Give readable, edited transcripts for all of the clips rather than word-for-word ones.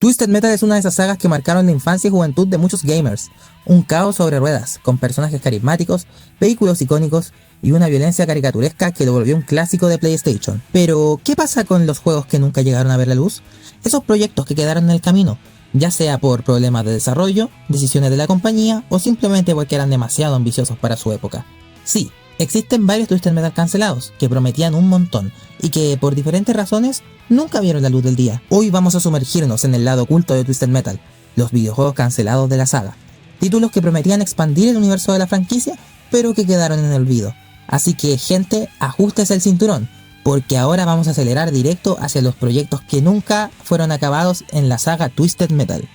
Twisted Metal es una de esas sagas que marcaron la infancia y juventud de muchos gamers. Un caos sobre ruedas, con personajes carismáticos, vehículos icónicos y una violencia caricaturesca que lo volvió un clásico de PlayStation. Pero, ¿qué pasa con los juegos que nunca llegaron a ver la luz? Esos proyectos que quedaron en el camino, ya sea por problemas de desarrollo, decisiones de la compañía o simplemente porque eran demasiado ambiciosos para su época. Sí, existen varios Twisted Metal cancelados, que prometían un montón, y que por diferentes razones nunca vieron la luz del día. Hoy vamos a sumergirnos en el lado oculto de Twisted Metal, los videojuegos cancelados de la saga. Títulos que prometían expandir el universo de la franquicia, pero que quedaron en el olvido. Así que, gente, ajústese el cinturón, porque ahora vamos a acelerar directo hacia los proyectos que nunca fueron acabados en la saga Twisted Metal.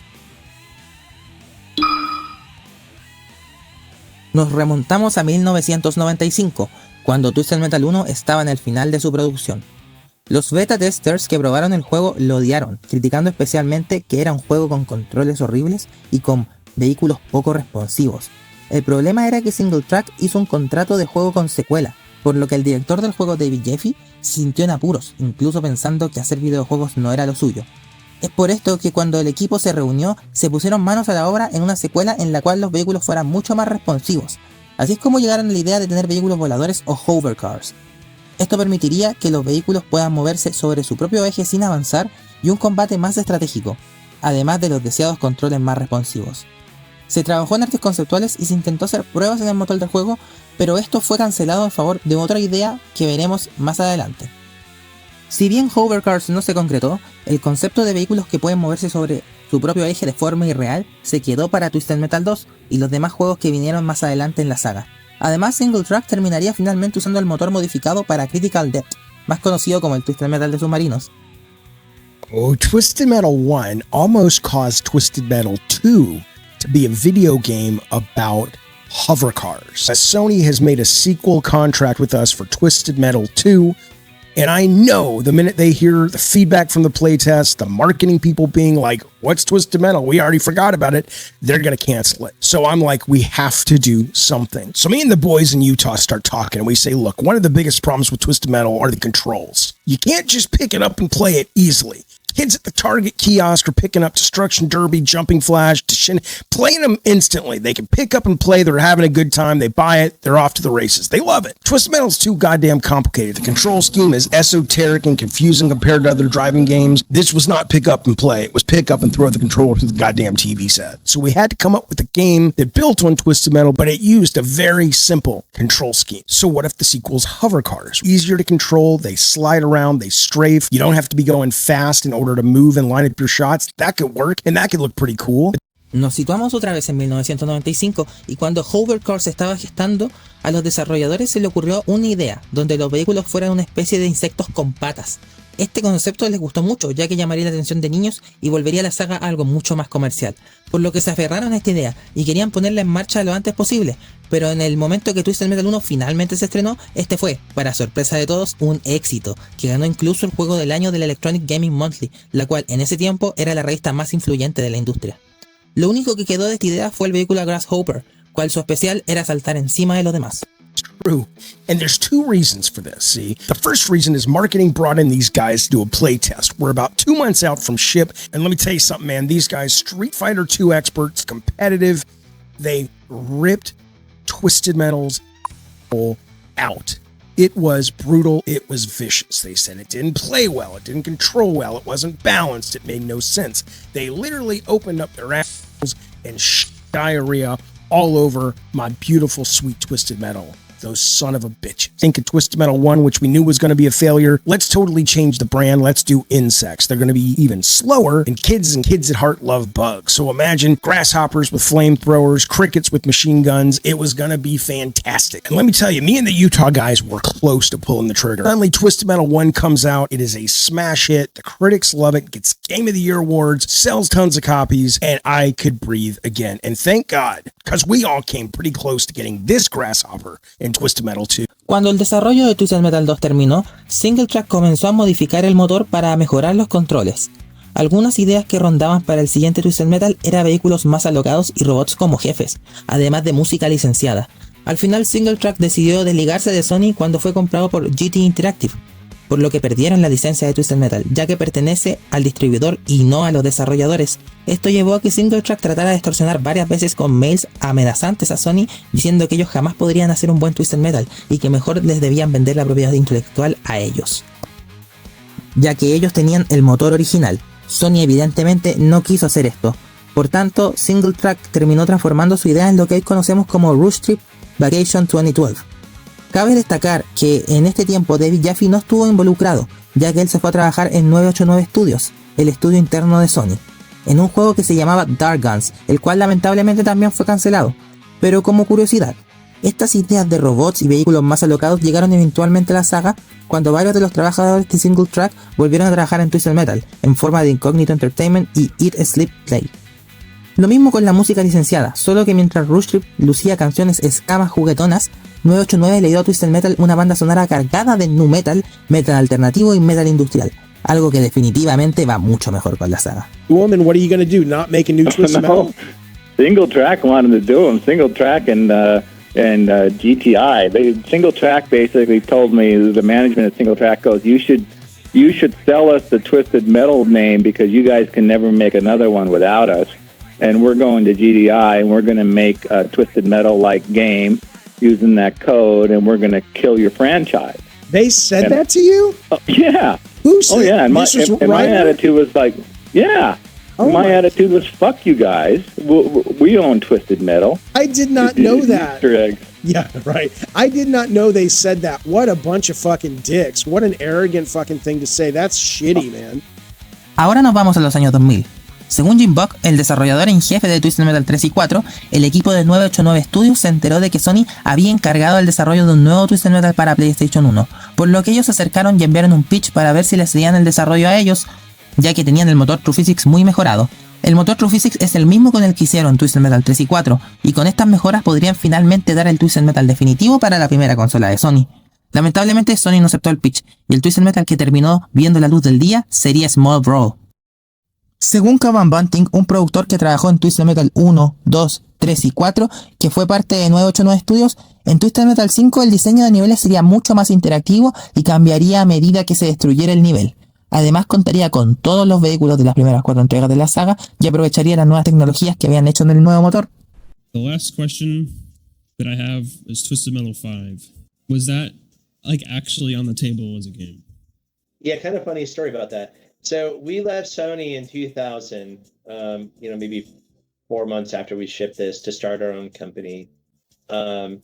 Nos remontamos a 1995, cuando Twisted Metal 1 estaba en el final de su producción. Los beta testers que probaron el juego lo odiaron, criticando especialmente que era un juego con controles horribles y con vehículos poco responsivos. El problema era que SingleTrack hizo un contrato de juego con secuela, por lo que el director del juego, David Jaffe, se sintió en apuros, incluso pensando que hacer videojuegos no era lo suyo. Es por esto que cuando el equipo se reunió, se pusieron manos a la obra en una secuela en la cual los vehículos fueran mucho más responsivos. Así es como llegaron a la idea de tener vehículos voladores o hovercars. Esto permitiría que los vehículos puedan moverse sobre su propio eje sin avanzar y un combate más estratégico, además de los deseados controles más responsivos. Se trabajó en artes conceptuales y se intentó hacer pruebas en el motor del juego, pero esto fue cancelado en favor de otra idea que veremos más adelante. Si bien Hovercars no se concretó, el concepto de vehículos que pueden moverse sobre su propio eje de forma irreal se quedó para Twisted Metal 2 y los demás juegos que vinieron más adelante en la saga. Además, SingleTrack terminaría finalmente usando el motor modificado para Critical Depth, más conocido como el Twisted Metal de submarinos. Oh, Twisted Metal 1 almost caused Twisted Metal 2 to be a video game about hovercars. As Sony has made a sequel contract with us for Twisted Metal 2, and I know the minute they hear the feedback from the playtest, the marketing people being like, what's Twisted Metal? We already forgot about it. They're going to cancel it. So I'm like, we have to do something. So me and the boys in Utah start talking and we say, look, one of the biggest problems with Twisted Metal are the controls. You can't just pick it up and play it easily. Kids at the Target kiosk are picking up Destruction Derby, Jumping Flash, playing them instantly. They can pick up and play. They're having a good time. They buy it. They're off to the races. They love it. Twisted Metal's too goddamn complicated. The control scheme is esoteric and confusing compared to other driving games. This was not pick up and play. It was pick up and throw the controller to the goddamn TV set. So we had to come up with a game that built on Twisted Metal, but it used a very simple control scheme. So what if the sequel's hover cars? Easier to control. They slide around. They strafe. You don't have to be going fast in order to move and line up your shots. That could work and that could look pretty cool. Nos situamos otra vez en 1995 y cuando Hovercars se estaba gestando, a los desarrolladores se le ocurrió una idea donde los vehículos fueran una especie de insectos con patas. Este concepto les gustó mucho, ya que llamaría la atención de niños y volvería la saga a algo mucho más comercial, por lo que se aferraron a esta idea y querían ponerla en marcha lo antes posible, pero en el momento que Twisted Metal 1 finalmente se estrenó, este fue, para sorpresa de todos, un éxito, que ganó incluso el juego del año de la Electronic Gaming Monthly, la cual en ese tiempo era la revista más influyente de la industria. Lo único que quedó de esta idea fue el vehículo Grasshopper, cual su especial era saltar encima de los demás. True. And there's two reasons for this, see? The first reason is marketing brought in these guys to do a play test. We're about 2 months out from ship, and let me tell you something, man. These guys, Street Fighter 2 experts, competitive, they ripped Twisted Metal's out. It was brutal. It was vicious. They said it didn't play well. It didn't control well. It wasn't balanced. It made no sense. They literally opened up their assholes and diarrhea all over my beautiful, sweet Twisted Metal. Those son of a bitches. Think of Twisted Metal 1, which we knew was going to be a failure. Let's totally change the brand. Let's do insects. They're going to be even slower, and kids at heart love bugs. So imagine grasshoppers with flamethrowers, crickets with machine guns. It was going to be fantastic. And let me tell you, me and the Utah guys were close to pulling the trigger. Finally, Twisted Metal 1 comes out. It is a smash hit. The critics love it. Gets Game of the Year awards, sells tons of copies, and I could breathe again. And thank God, because we all came pretty close to getting this grasshopper in Twisted Metal 2. Cuando el desarrollo de Twisted Metal 2 terminó, SingleTrack comenzó a modificar el motor para mejorar los controles. Algunas ideas que rondaban para el siguiente Twisted Metal eran vehículos más alocados y robots como jefes, además de música licenciada. Al final SingleTrack decidió desligarse de Sony cuando fue comprado por GT Interactive. por lo que perdieron la licencia de Twisted Metal, ya que pertenece al distribuidor y no a los desarrolladores. Esto llevó a que SingleTrack tratara de extorsionar varias veces con mails amenazantes a Sony, diciendo que ellos jamás podrían hacer un buen Twisted Metal y que mejor les debían vender la propiedad intelectual a ellos, ya que ellos tenían el motor original. Sony evidentemente no quiso hacer esto. Por tanto, SingleTrack terminó transformando su idea en lo que hoy conocemos como Rush Trip Vacation 2012. Cabe destacar que en este tiempo David Jaffe no estuvo involucrado, ya que él se fue a trabajar en 989 Studios, el estudio interno de Sony, en un juego que se llamaba Dark Guns, el cual lamentablemente también fue cancelado. Pero como curiosidad, estas ideas de robots y vehículos más alocados llegaron eventualmente a la saga cuando varios de los trabajadores de SingleTrack volvieron a trabajar en Twisted Metal, en forma de Incognito Entertainment y Eat, Sleep, Play. Lo mismo con la música licenciada, solo que mientras Rush Trip lucía canciones escamas juguetonas, 989 le dio a Twisted Metal una banda sonora cargada de nu metal, metal alternativo y metal industrial, algo que definitivamente va mucho mejor con la saga. Woman, what are you going to do? Not make a new Twisted Metal? SingleTrack wanted to do them. SingleTrack and GTI. SingleTrack basically told me, the management at SingleTrack goes, you should sell us the Twisted Metal name because you guys can never make another one without us. And we're going to GDI and we're going to make a Twisted Metal-like game using that code, and we're going to kill your franchise. They said that to you? Yeah. Who said? Oh, yeah. And my attitude was like, yeah. My attitude was, fuck you guys. We own Twisted Metal. I did not know that. Easter eggs. Yeah, right. I did not know they said that. What a bunch of fucking dicks. What an arrogant fucking thing to say. That's shitty, man. Ahora nos vamos a los años 2000. Según Jim Buck, el desarrollador en jefe de Twisted Metal 3 y 4, el equipo de 989 Studios se enteró de que Sony había encargado el desarrollo de un nuevo Twisted Metal para PlayStation 1, por lo que ellos se acercaron y enviaron un pitch para ver si les cedían el desarrollo a ellos, ya que tenían el motor True Physics muy mejorado. El motor True Physics es el mismo con el que hicieron Twisted Metal 3 y 4, y con estas mejoras podrían finalmente dar el Twisted Metal definitivo para la primera consola de Sony. Lamentablemente Sony no aceptó el pitch, y el Twisted Metal que terminó viendo la luz del día sería Small Brawl. Según Cavan Bunting, un productor que trabajó en Twisted Metal 1, 2, 3 y 4, que fue parte de 989 Studios, en Twisted Metal 5 el diseño de niveles sería mucho más interactivo y cambiaría a medida que se destruyera el nivel. Además contaría con todos los vehículos de las primeras 4 entregas de la saga y aprovecharía las nuevas tecnologías que habían hecho en el nuevo motor. The last question that I have is Twisted Metal 5. Was that actually on the table as a game? Yeah, kind of funny story about that. So we left Sony in 2000, maybe 4 months after we shipped this to start our own company. And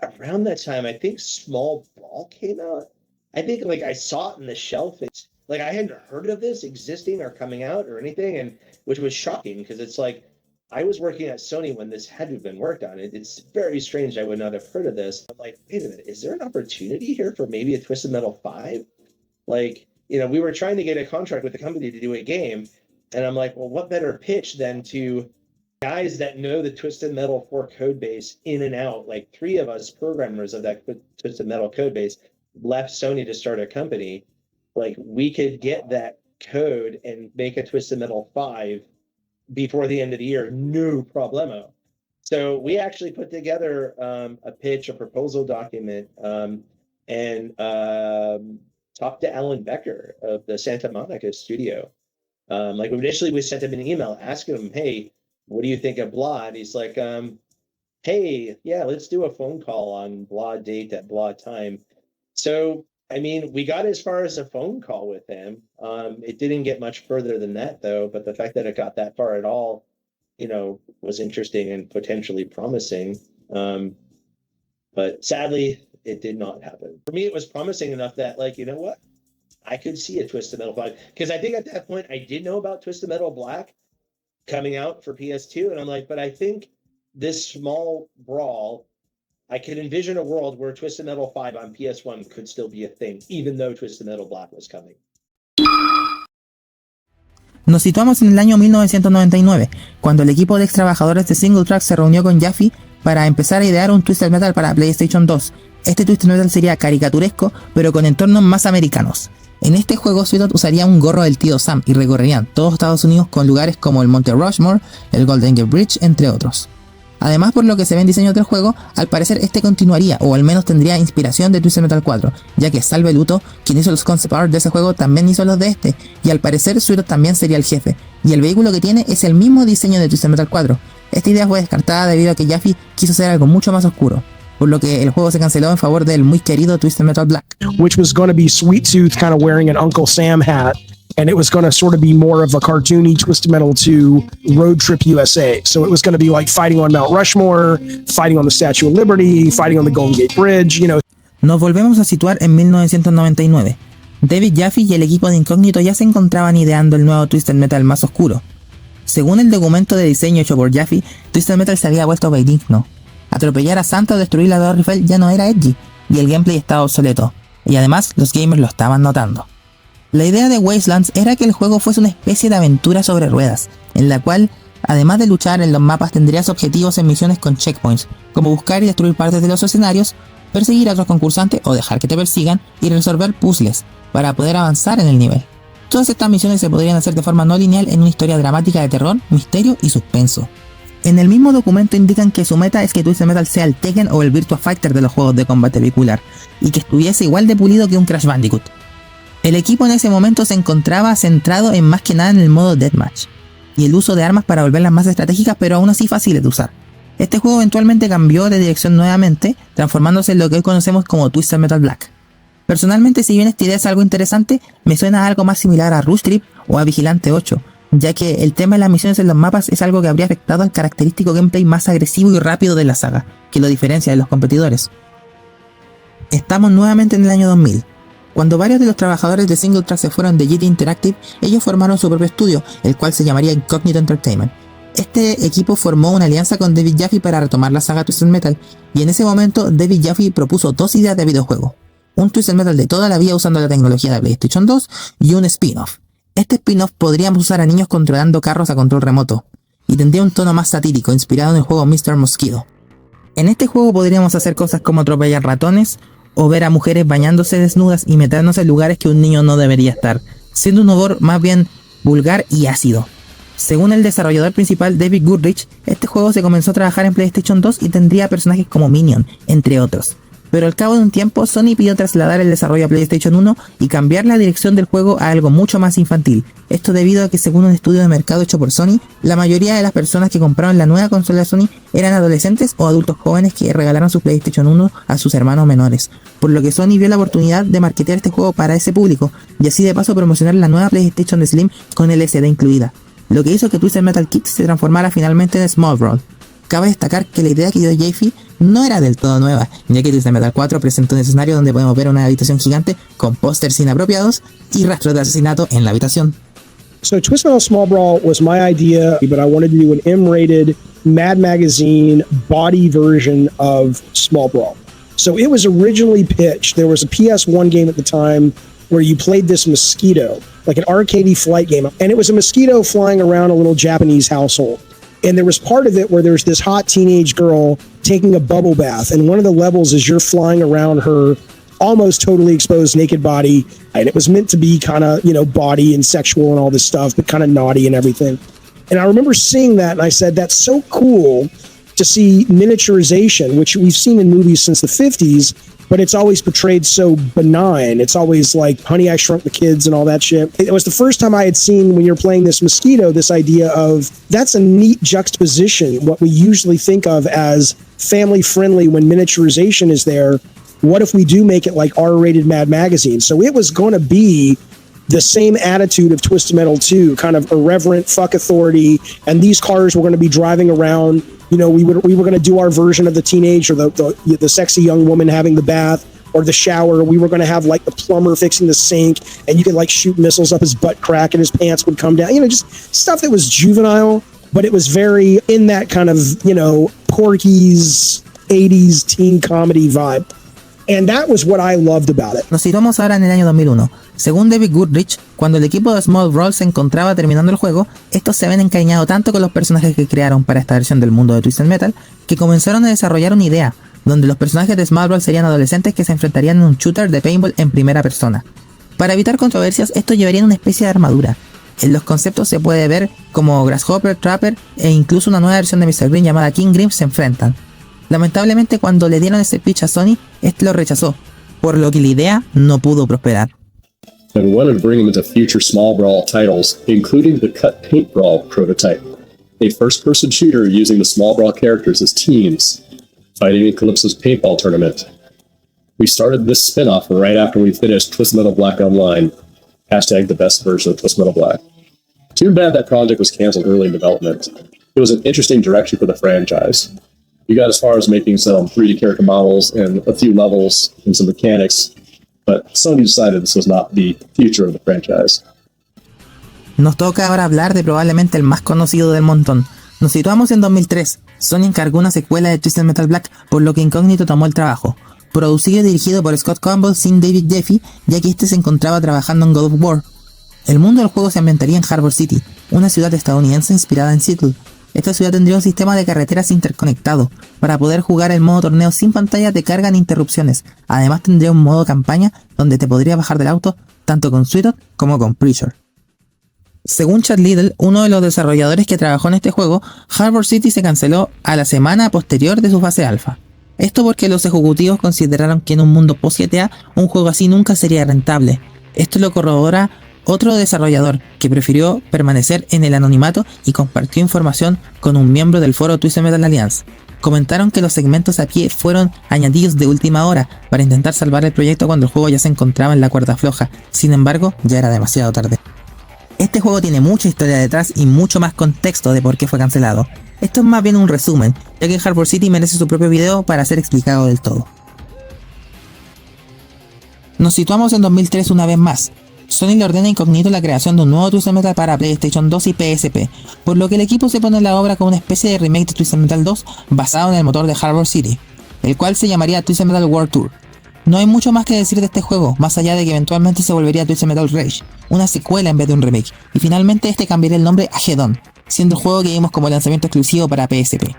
around that time, I think Small Brawl came out. I think I saw it in the shelf. It's I hadn't heard of this existing or coming out or anything, and which was shocking because it's I was working at Sony when this had to have been worked on. It's very strange I would not have heard of this. I'm like, wait a minute, is there an opportunity here for maybe a Twisted Metal 5? We were trying to get a contract with the company to do a game, and I'm like, well, what better pitch than to guys that know the Twisted Metal 4 code base in and out. 3 of us programmers of that Twisted Metal code base left Sony to start a company. We could get that code and make a Twisted Metal 5 before the end of the year, no problemo. So we actually put together a pitch, a proposal document, and talked to Alan Becker of the Santa Monica studio. Initially we sent him an email asking him, hey, what do you think of blah? And he's like, hey, yeah, let's do a phone call on blah date at blah time. So, we got as far as a phone call with him. It didn't get much further than that though, but the fact that it got that far at all, was interesting and potentially promising. But sadly, it did not happen. For me, it was promising enough that, you know what? I could see a Twisted Metal 5. Because I think at that point, I did know about Twisted Metal Black coming out for PS2. And I'm like, but I think this Small Brawl, I could envision a world where Twisted Metal 5 on PS1 could still be a thing, even though Twisted Metal Black was coming. Nos situamos en el año 1999, cuando el equipo de ex trabajadores de SingleTrack se reunió con Jaffe para empezar a idear un Twisted Metal para PlayStation 2. Este Twisted Metal sería caricaturesco, pero con entornos más americanos. En este juego, Sweetot usaría un gorro del tío Sam y recorrerían todos Estados Unidos con lugares como el Monte Rushmore, el Golden Gate Bridge, entre otros. Además, por lo que se ve en diseños del juego, al parecer este continuaría, o al menos tendría inspiración de Twisted Metal 4, ya que Salve Luto, quien hizo los concept art de ese juego, también hizo los de este, y al parecer Suiro también sería el jefe, y el vehículo que tiene es el mismo diseño de Twisted Metal 4. Esta idea fue descartada debido a que Jaffe quiso hacer algo mucho más oscuro, por lo que el juego se canceló en favor del muy querido Twisted Metal Black. Which was going to be Sweet Tooth kind of wearing an Uncle Sam hat. And it was going to sort of be more of a cartoony Twisted Metal 2 Road Trip USA. So it was going to be like fighting on Mount Rushmore, fighting on the Statue of Liberty, fighting on the Golden Gate Bridge, you know. Nos volvemos a situar en 1999. David Jaffe y el equipo de Incógnito ya se encontraban ideando el nuevo Twisted Metal más oscuro. Según el documento de diseño hecho por Jaffe, Twisted Metal se había vuelto benigno. Atropellar a Santa o destruir la Torre Eiffel ya no era edgy, y el gameplay estaba obsoleto. Y además, los gamers lo estaban notando. La idea de Wastelands era que el juego fuese una especie de aventura sobre ruedas, en la cual, además de luchar en los mapas, tendrías objetivos en misiones con checkpoints, como buscar y destruir partes de los escenarios, perseguir a otros concursantes o dejar que te persigan y resolver puzzles, para poder avanzar en el nivel. Todas estas misiones se podrían hacer de forma no lineal en una historia dramática de terror, misterio y suspenso. En el mismo documento indican que su meta es que Twisted Metal sea el Tekken o el Virtua Fighter de los juegos de combate vehicular, y que estuviese igual de pulido que un Crash Bandicoot. El equipo en ese momento se encontraba centrado en más que nada en el modo Deathmatch, y el uso de armas para volverlas más estratégicas pero aún así fáciles de usar. Este juego eventualmente cambió de dirección nuevamente, transformándose en lo que hoy conocemos como Twisted Metal Black. Personalmente, si bien esta idea es algo interesante, me suena a algo más similar a Rush Trip o a Vigilante 8, ya que el tema de las misiones en los mapas es algo que habría afectado al característico gameplay más agresivo y rápido de la saga, que lo diferencia de los competidores. Estamos nuevamente en el año 2000. Cuando varios de los trabajadores de Singletrack se fueron de GT Interactive, ellos formaron su propio estudio, el cual se llamaría Incognito Entertainment. Este equipo formó una alianza con David Jaffe para retomar la saga Twisted Metal, y en ese momento David Jaffe propuso dos ideas de videojuego: un Twisted Metal de toda la vida usando la tecnología de PlayStation 2 y un spin-off. Este spin-off podríamos usar a niños controlando carros a control remoto, y tendría un tono más satírico, inspirado en el juego Mr. Mosquito. En este juego podríamos hacer cosas como atropellar ratones, o ver a mujeres bañándose desnudas y meternos en lugares que un niño no debería estar, siendo un humor más bien vulgar y ácido. Según el desarrollador principal David Goodrich, este juego se comenzó a trabajar en PlayStation 2 y tendría personajes como Minion, entre otros. Pero al cabo de un tiempo, Sony pidió trasladar el desarrollo a PlayStation 1 y cambiar la dirección del juego a algo mucho más infantil. Esto debido a que, según un estudio de mercado hecho por Sony, la mayoría de las personas que compraron la nueva consola de Sony eran adolescentes o adultos jóvenes que regalaron su PlayStation 1 a sus hermanos menores, por lo que Sony vio la oportunidad de marketear este juego para ese público, y así de paso promocionar la nueva PlayStation Slim con LCD incluida, lo que hizo que Twisted Metal Kids se transformara finalmente en Small Brawl. Cabe destacar que la idea que dio Jaffe no era del todo nueva, ya que Twisted Metal 4 presenta un escenario donde podemos ver una habitación gigante con pósters inapropiados y rastros de asesinato en la habitación. So Twisted Metal Small Brawl was my idea, but I wanted to do an M-rated Mad Magazine body version of Small Brawl. So it was originally pitched. There was a PS1 game at the time where you played this mosquito, like an arcadey flight game, and it was a mosquito flying around a little Japanese household. And there was part of it where there's this hot teenage girl taking a bubble bath. And one of the levels is you're flying around her almost totally exposed naked body. And it was meant to be kind of, you know, body and sexual and all this stuff, but kind of naughty and everything. And I remember seeing that and I said, that's so cool to see miniaturization, which we've seen in movies since the 50s, but it's always portrayed so benign. It's always like Honey, I Shrunk the Kids and all that shit. It was the first time I had seen, when you're playing this mosquito, this idea of that's a neat juxtaposition. What we usually think of as family friendly when miniaturization is there. What if we do make it like R-rated Mad Magazine? So it was going to be the same attitude of Twisted Metal 2, kind of irreverent, fuck authority, and these cars were going to be driving around. You know, we were going to do our version of the teenage or the sexy young woman having the bath or the shower. We were going to have like the plumber fixing the sink, and you could like shoot missiles up his butt crack and his pants would come down. You know, just stuff that was juvenile, but it was very in that kind of, you know, Porky's 80s teen comedy vibe. And that was what I loved about it. Nos situamos ahora en el año 2001. Según David Goodrich, cuando el equipo de Small Brawl se encontraba terminando el juego, estos se ven encariñados tanto con los personajes que crearon para esta versión del mundo de Twisted Metal, que comenzaron a desarrollar una idea, donde los personajes de Small Brawl serían adolescentes que se enfrentarían en un shooter de paintball en primera persona. Para evitar controversias, esto llevaría una especie de armadura. En los conceptos se puede ver como Grasshopper, Trapper e incluso una nueva versión de Mr. Green llamada King Grim se enfrentan. Lamentablemente cuando le dieron ese pitch a Sony, este lo rechazó, por lo que la idea no pudo prosperar. And wanted to bring them into future Small Brawl titles, including the Cut Paint Brawl prototype, a first-person shooter using the Small Brawl characters as teams, fighting in Calypso's paintball tournament. We started this spin-off right after we finished Twisted Metal Black Online, hashtag the best version of Twisted Metal Black. Too bad that project was canceled early in development. It was an interesting direction for the franchise. We got as far as making some 3D character models and a few levels and some mechanics, but Sony decided this was not the future of the franchise. Nos toca ahora hablar de probablemente el más conocido del montón. Nos situamos en 2003. Sony encargó una secuela de Twisted Metal Black, por lo que Incognito tomó el trabajo. Producido y dirigido por Scott Campbell sin David Jeffy, ya que este se encontraba trabajando en God of War. El mundo del juego se ambientaría en Harbor City, una ciudad estadounidense inspirada en Seattle. Esta ciudad tendría un sistema de carreteras interconectado, para poder jugar el modo torneo sin pantallas de carga ni interrupciones. Además tendría un modo campaña, donde te podrías bajar del auto, tanto con Sweetot como con Preacher. Según Chad Liddell, uno de los desarrolladores que trabajó en este juego, Harbor City se canceló a la semana posterior de su fase alfa. Esto porque los ejecutivos consideraron que en un mundo post-GTA, un juego así nunca sería rentable. Esto lo corrobora otro desarrollador que prefirió permanecer en el anonimato y compartió información con un miembro del foro Twisted Metal Alliance. Comentaron que los segmentos a pie fueron añadidos de última hora para intentar salvar el proyecto cuando el juego ya se encontraba en la cuerda floja, sin embargo ya era demasiado tarde. Este juego tiene mucha historia detrás y mucho más contexto de por qué fue cancelado. Esto es más bien un resumen, ya que Harbor City merece su propio video para ser explicado del todo. Nos situamos en 2003 una vez más. Sony le ordena a Incognito la creación de un nuevo Twisted Metal para PlayStation 2 y PSP, por lo que el equipo se pone en la obra con una especie de remake de Twisted Metal 2 basado en el motor de Harbor City, el cual se llamaría Twisted Metal World Tour. No hay mucho más que decir de este juego, más allá de que eventualmente se volvería Twisted Metal Rage, una secuela en vez de un remake, y finalmente este cambiaría el nombre a Hedon, siendo el juego que vimos como lanzamiento exclusivo para PSP.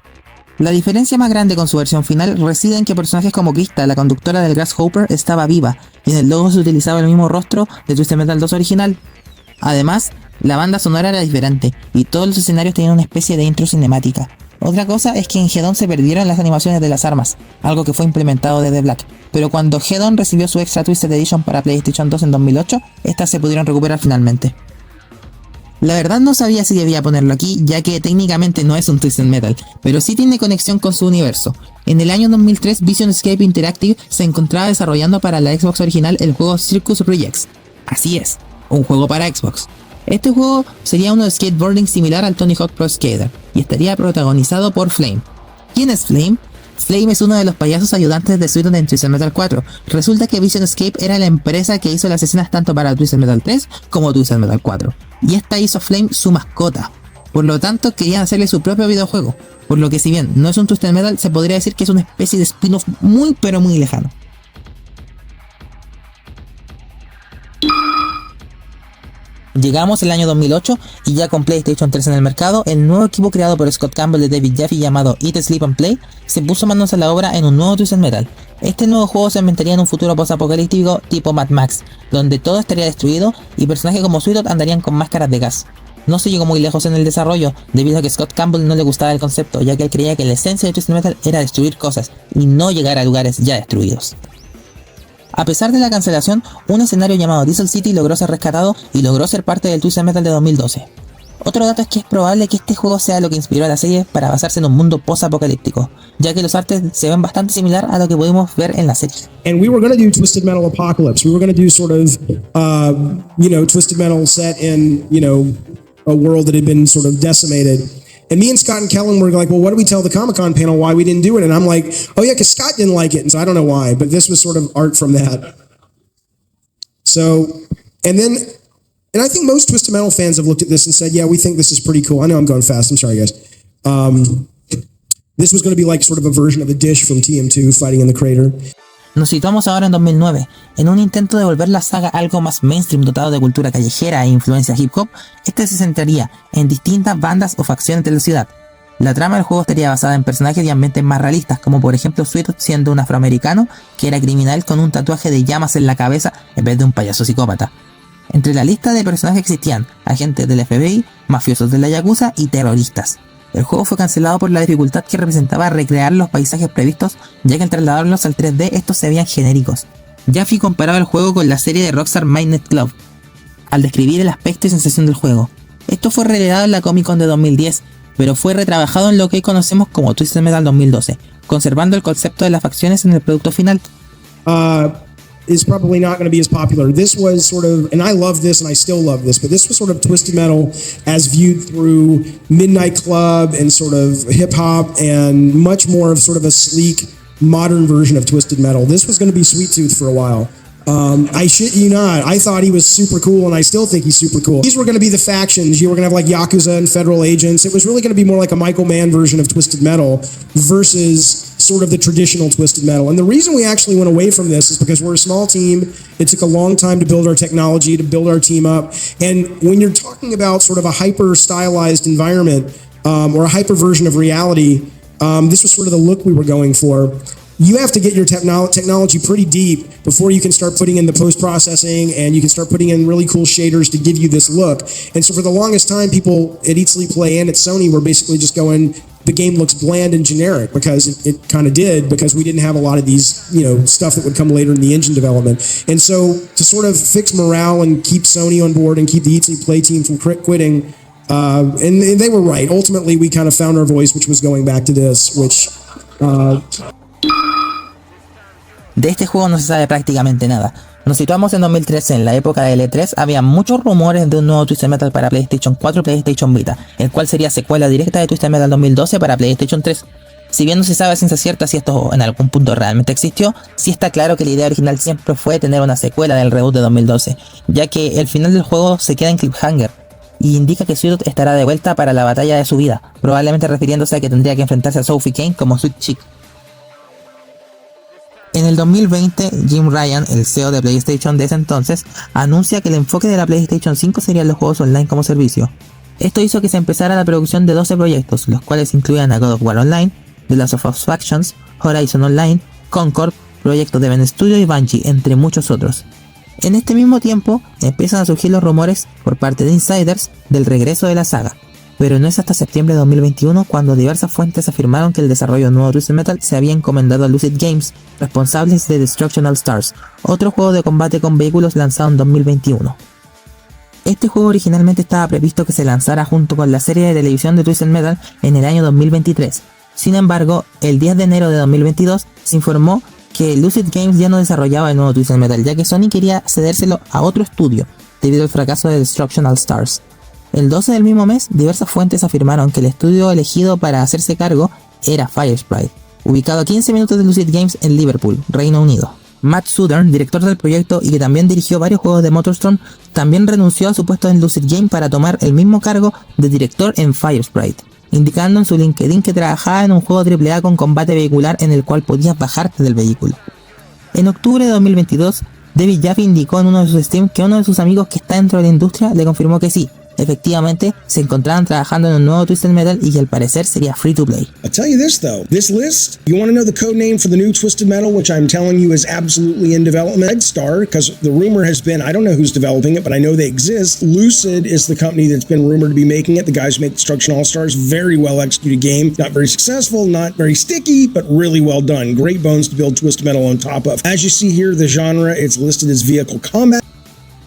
La diferencia más grande con su versión final reside en que personajes como Krista, la conductora del Grasshopper, estaba viva, y en el logo se utilizaba el mismo rostro de Twisted Metal 2 original. Además, la banda sonora era diferente, y todos los escenarios tenían una especie de intro cinemática. Otra cosa es que en Hedon se perdieron las animaciones de las armas, algo que fue implementado desde Black, pero cuando Hedon recibió su Extra Twisted Edition para PlayStation 2 en 2008, estas se pudieron recuperar finalmente. La verdad no sabía si debía ponerlo aquí, ya que técnicamente no es un Twisted Metal, pero sí tiene conexión con su universo. En el año 2003, Vision Escape Interactive se encontraba desarrollando para la Xbox original el juego Circus Rejects. Así es, un juego para Xbox. Este juego sería uno de skateboarding similar al Tony Hawk Pro Skater, y estaría protagonizado por Flame. ¿Quién es Flame? Flame es uno de los payasos ayudantes de Sweetot en Twisted Metal 4. Resulta que Vision Escape era la empresa que hizo las escenas tanto para Twisted Metal 3 como Twisted Metal 4. Y esta hizo Flame su mascota. Por lo tanto, querían hacerle su propio videojuego. Por lo que si bien no es un Twisted Metal, se podría decir que es una especie de spin-off muy pero muy lejano. Llegamos al año 2008 y ya con PlayStation 3 en el mercado, el nuevo equipo creado por Scott Campbell y David Jeffy llamado Eat, Sleep and Play se puso manos a la obra en un nuevo Twisted Metal. Este nuevo juego se ambientaría en un futuro post-apocalíptico tipo Mad Max, donde todo estaría destruido y personajes como Sweetot andarían con máscaras de gas. No se llegó muy lejos en el desarrollo, debido a que Scott Campbell no le gustaba el concepto, ya que él creía que la esencia de Twisted Metal era destruir cosas y no llegar a lugares ya destruidos. A pesar de la cancelación, un escenario llamado Diesel City logró ser rescatado y logró ser parte del Twisted Metal de 2012. Otro dato es que es probable que este juego sea lo que inspiró a la serie para basarse en un mundo post-apocalíptico, ya que los artes se ven bastante similar a lo que pudimos ver en la serie. And we were going to do Twisted Metal Apocalypse. We were going to do sort of, Twisted Metal set in, a world that had been sort of decimated. And me and Scott and Kellen were like, well, what do we tell the Comic-Con panel why we didn't do it? And I'm like, oh yeah, because Scott didn't like it. And so I don't know why, but this was sort of art from that. So, and I think most Twisted Metal fans have looked at this and said, yeah, we think this is pretty cool. I know I'm going fast. I'm sorry, guys. This was going to be like sort of a version of the Dish from TM2 fighting in the crater. Nos situamos ahora en 2009, en un intento de volver la saga algo más mainstream dotado de cultura callejera e influencia hip hop. Este se centraría en distintas bandas o facciones de la ciudad. La trama del juego estaría basada en personajes y ambientes más realistas, como por ejemplo Sweetot siendo un afroamericano que era criminal con un tatuaje de llamas en la cabeza en vez de un payaso psicópata. Entre la lista de personajes existían agentes del FBI, mafiosos de la Yakuza y terroristas. El juego fue cancelado por la dificultad que representaba recrear los paisajes previstos, ya que al trasladarlos al 3D estos se veían genéricos. Jaffe comparaba el juego con la serie de Rockstar Midnight Club, al describir el aspecto y sensación del juego. Esto fue revelado en la Comic Con de 2010, pero fue retrabajado en lo que hoy conocemos como Twisted Metal 2012, conservando el concepto de las facciones en el producto final. Is probably not going to be as popular. This was sort of, and I love this and I still love this, but this was sort of Twisted Metal as viewed through Midnight Club and sort of hip hop and much more of sort of a sleek, modern version of Twisted Metal. This was going to be Sweet Tooth for a while. I shit you not. I thought he was super cool, and I still think he's super cool. These were going to be the factions. You were going to have like Yakuza and Federal Agents. It was really going to be more like a Michael Mann version of Twisted Metal versus sort of the traditional Twisted Metal. And the reason we actually went away from this is because we're a small team. It took a long time to build our technology, to build our team up. And when you're talking about sort of a hyper stylized environment or a hyper version of reality, this was sort of the look we were going for. You have to get your technology pretty deep before you can start putting in the post-processing and you can start putting in really cool shaders to give you this look. And so for the longest time, people at Eat, Sleep, Play and at Sony were basically just going, the game looks bland and generic, because it kind of did, because we didn't have a lot of these, stuff that would come later in the engine development. And so to sort of fix morale and keep Sony on board and keep the Eat, Sleep, Play team from quitting, and they were right. Ultimately, we kind of found our voice, which was going back to this, which... De este juego no se sabe prácticamente nada. Nos situamos en 2013, en la época del E3, había muchos rumores de un nuevo Twisted Metal para PlayStation 4 y PlayStation Vita, el cual sería secuela directa de Twisted Metal 2012 para PlayStation 3. Si bien no se sabe a ciencia cierta si esto en algún punto realmente existió, sí está claro que la idea original siempre fue tener una secuela del reboot de 2012, ya que el final del juego se queda en cliffhanger y indica que Sweet estará de vuelta para la batalla de su vida, probablemente refiriéndose a que tendría que enfrentarse a Sophie Kane como Sweet Chick. En el 2020, Jim Ryan, el CEO de PlayStation de ese entonces, anuncia que el enfoque de la PlayStation 5 serían los juegos online como servicio. Esto hizo que se empezara la producción de 12 proyectos, los cuales incluían a God of War Online, The Last of Us Factions, Horizon Online, Concord, proyectos de Ben Studio y Bungie, entre muchos otros. En este mismo tiempo, empiezan a surgir los rumores por parte de insiders del regreso de la saga, pero no es hasta septiembre de 2021 cuando diversas fuentes afirmaron que el desarrollo del nuevo Twisted Metal se había encomendado a Lucid Games, responsables de Destruction All Stars, otro juego de combate con vehículos lanzado en 2021. Este juego originalmente estaba previsto que se lanzara junto con la serie de televisión de Twisted Metal en el año 2023. Sin embargo, el 10 de enero de 2022 se informó que Lucid Games ya no desarrollaba el nuevo Twisted Metal, ya que Sony quería cedérselo a otro estudio debido al fracaso de Destruction All Stars. El 12 del mismo mes, diversas fuentes afirmaron que el estudio elegido para hacerse cargo era Firesprite, ubicado a 15 minutos de Lucid Games en Liverpool, Reino Unido. Matt Southern, director del proyecto y que también dirigió varios juegos de Motorstorm, también renunció a su puesto en Lucid Games para tomar el mismo cargo de director en Firesprite, indicando en su LinkedIn que trabajaba en un juego AAA con combate vehicular en el cual podías bajarte del vehículo. En octubre de 2022, David Jaffe indicó en uno de sus streams que uno de sus amigos que está dentro de la industria le confirmó que sí, efectivamente se encontraban trabajando en un nuevo Twisted Metal y que al parecer sería free to play. I'll tell you this though, this list, you want to know the code name for the new Twisted Metal, which I'm telling you is absolutely in development? Red Star, because the rumor has been, I don't know who's developing it, but I know they exist. Lucid is the company that's been rumored to be making it. The guys who make Destruction All Stars, very well executed game, not very successful, not very sticky, but really well done. Great bones to build Twisted Metal on top of. As you see here, the genre, it's listed as vehicle combat.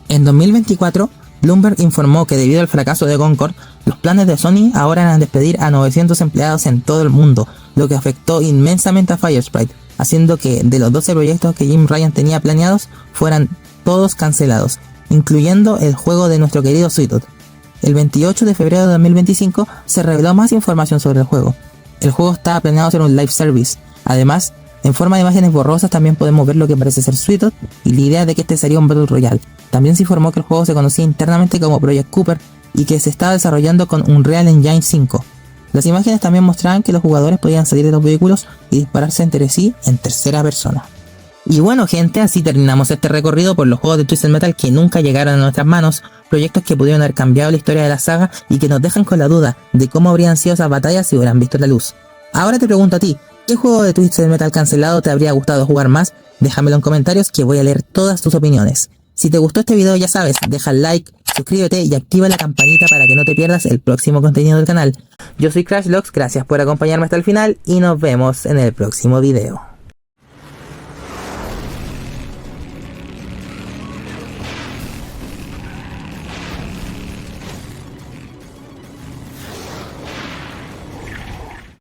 En 2024, Bloomberg informó que debido al fracaso de Concord, los planes de Sony ahora eran despedir a 900 empleados en todo el mundo, lo que afectó inmensamente a Firesprite, haciendo que de los 12 proyectos que Jim Ryan tenía planeados, fueran todos cancelados, incluyendo el juego de nuestro querido Sweet Tooth. El 28 de febrero de 2025 se reveló más información sobre el juego. El juego estaba planeado ser un live service. Además, en forma de imágenes borrosas también podemos ver lo que parece ser Sweet Tooth y la idea de que este sería un Battle Royale. También se informó que el juego se conocía internamente como Project Cooper y que se estaba desarrollando con Unreal Engine 5. Las imágenes también mostraban que los jugadores podían salir de los vehículos y dispararse entre sí en tercera persona. Y bueno gente, así terminamos este recorrido por los juegos de Twisted Metal que nunca llegaron a nuestras manos, proyectos que pudieron haber cambiado la historia de la saga y que nos dejan con la duda de cómo habrían sido esas batallas si hubieran visto la luz. Ahora te pregunto a ti, ¿qué juego de Twisted Metal cancelado te habría gustado jugar más? Déjamelo en comentarios que voy a leer todas tus opiniones. Si te gustó este video, ya sabes, deja el like, suscríbete y activa la campanita para que no te pierdas el próximo contenido del canal. Yo soy CrashLogs, gracias por acompañarme hasta el final y nos vemos en el próximo video.